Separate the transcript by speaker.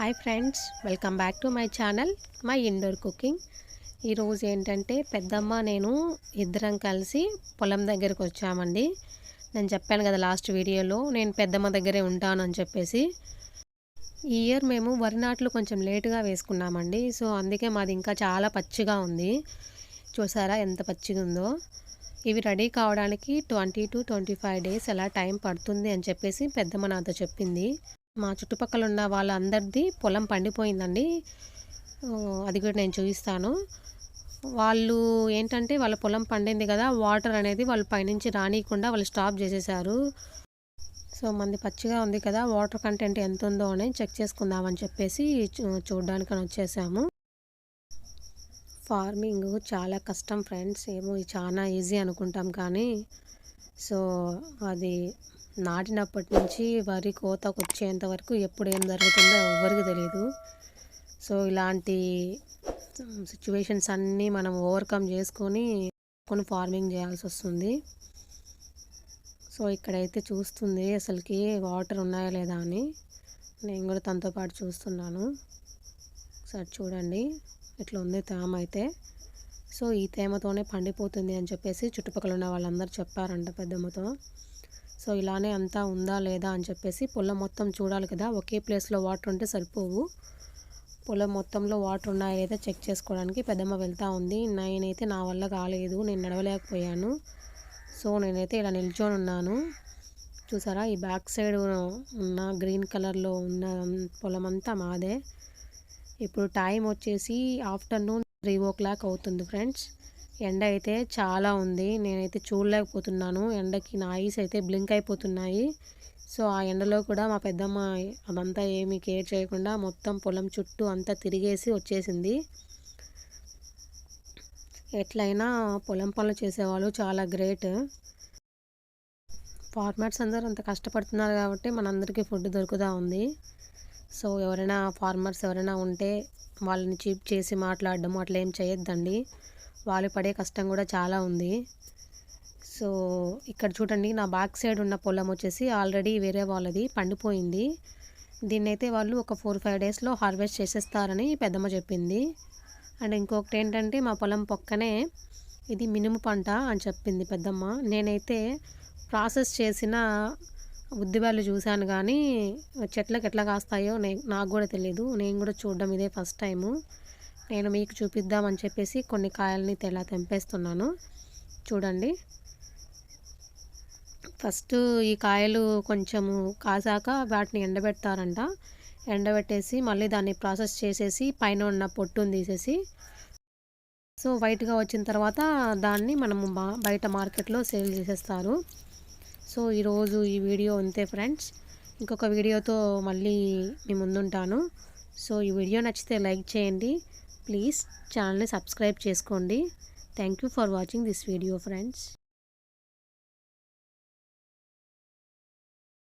Speaker 1: Hi friends, welcome back to my channel my indoor cooking. ఈరోజు ఏంటంటే పెద్దమ్మ నేను ఇద్దరం కలిసి పొలం దగ్గరికి వచ్చామండి. నేను చెప్పాను కదా లాస్ట్ వీడియోలో నేను పెద్దమ్మ దగ్గరే ఉంటాను అని చెప్పేసి. ఈ ఇయర్ మేము వరి నాట్లు కొంచెం లేటుగా వేసుకున్నామండి. సో అందుకే మాది ఇంకా చాలా పచ్చిగా ఉంది. చూసారా ఎంత పచ్చిగా ఉందో. ఇవి రెడీ కావడానికి 20 to 25 డేస్ అలా టైం పడుతుంది అని చెప్పేసి పెద్దమ్మ నాతో చెప్పింది. మా చుట్టుపక్కల ఉన్న వాళ్ళందరిది పొలం పండిపోయిందండి. అది కూడా నేను చూపిస్తాను. వాళ్ళు ఏంటంటే వాళ్ళ పొలం పండింది కదా, వాటర్ అనేది వాళ్ళు పైనుంచి రానియకుండా వాళ్ళు స్టాప్ చేసేసారు. సో మంది పచ్చిగా ఉంది కదా, వాటర్ కంటెంట్ ఎంత ఉందో అని చెక్ చేసుకుందామని చెప్పేసి చూడడానికని వచ్చేసాము. ఫార్మింగ్ చాలా కష్టం ఫ్రెండ్స్. ఏమో చాలా ఈజీ అనుకుంటాం కానీ సో అది నాటినప్పటి నుంచి వరి కోతకు వచ్చేంత వరకు ఎప్పుడు ఏం జరుగుతుందో ఎవ్వరికి తెలియదు. ఇలాంటి సిచ్యువేషన్స్ అన్నీ మనం ఓవర్కమ్ చేసుకొని ఫార్మింగ్ చేయాల్సి వస్తుంది. ఇక్కడైతే చూస్తుంది అసలుకి వాటర్ ఉన్నాయా లేదా అని. నేను కూడా తనతో పాటు చూస్తున్నాను. సరే చూడండి ఇట్లా ఉంది తేమ అయితే. ఈ తేమతోనే పండిపోతుంది అని చెప్పేసి చుట్టుపక్కల ఉన్న వాళ్ళందరూ చెప్పారంట పెద్దమ్మతో. ఇలానే అంతా ఉందా లేదా అని చెప్పేసి పొలం మొత్తం చూడాలి కదా, ఒకే ప్లేస్లో వాటర్ ఉంటే సరిపోవు. పొలం మొత్తంలో వాటర్ ఉన్నాయా లేదా చెక్ చేసుకోవడానికి పెద్దమ్మ వెళ్తూ ఉంది. నేనైతే నా వల్ల కాలేదు, నేను నడవలేకపోయాను. నేనైతే ఇలా నిల్చొని ఉన్నాను. చూసారా ఈ బ్యాక్ సైడ్ ఉన్న గ్రీన్ కలర్లో ఉన్న పొలం అంతా మాదే. ఇప్పుడు టైం వచ్చేసి ఆఫ్టర్నూన్ 3 o'clock అవుతుంది ఫ్రెండ్స్. ఎండ అయితే చాలా ఉంది, నేనైతే చూడలేకపోతున్నాను. ఎండకి నా ఐస్ అయితే బ్లింక్ అయిపోతున్నాయి. ఆ ఎండలో కూడా మా పెద్దమ్మ అదంతా ఏమీ కేర్ చేయకుండా మొత్తం పొలం చుట్టూ అంతా తిరిగేసి వచ్చేసింది. ఎట్లయినా పొలం పనులు చేసేవాళ్ళు చాలా గ్రేట్. ఫార్మర్స్ అందరూ అంత కష్టపడుతున్నారు కాబట్టి మనందరికీ ఫుడ్ దొరుకుతూ ఉంది. ఎవరైనా ఫార్మర్స్ ఎవరైనా ఉంటే వాళ్ళని చీప్ చేసి మాట్లాడడం అట్లా ఏం చేయొద్దండి. వాళ్ళు పడే కష్టం కూడా చాలా ఉంది. ఇక్కడ చూడండి నా బ్యాక్ సైడ్ ఉన్న పొలం వచ్చేసి ఆల్రెడీ వేరే వాళ్ళది పండిపోయింది. దీన్నైతే వాళ్ళు ఒక 4-5 డేస్లో హార్వెస్ట్ చేసేస్తారని పెద్దమ్మ చెప్పింది. అండ్ ఇంకొకటి ఏంటంటే మా పొలం పక్కనే ఇది మినుము పంట అని చెప్పింది పెద్దమ్మ. నేనైతే ప్రాసెస్ చేసిన ఉద్దిబ్యాళ్ళు చూశాను కానీ చెట్లకు ఎట్లా కాస్తాయో నాకు కూడా తెలియదు. నేను కూడా చూడడం ఇదే ఫస్ట్ టైము. నేను మీకు చూపిద్దామని చెప్పేసి కొన్ని కాయల్ని ఇలా తెంపేస్తున్నాను. చూడండి ఫస్ట్ ఈ కాయలు కొంచెము కాసాక వాటిని ఎండబెడతారంట. ఎండబెట్టేసి మళ్ళీ దాన్ని ప్రాసెస్ చేసేసి పైన ఉన్న పొట్టును తీసేసి వైట్గా వచ్చిన తర్వాత దాన్ని మనము బయట మార్కెట్లో సేల్ చేసేస్తారు. ఈరోజు ఈ వీడియో అంతే ఫ్రెండ్స్. ఇంకొక వీడియోతో మళ్ళీ మీ ముందుంటాను. ఈ వీడియో నచ్చితే లైక్ చేయండి, ప్లీజ్ ఛానల్ని సబ్స్క్రైబ్ చేసుకోండి. Thank you for watching this video friends.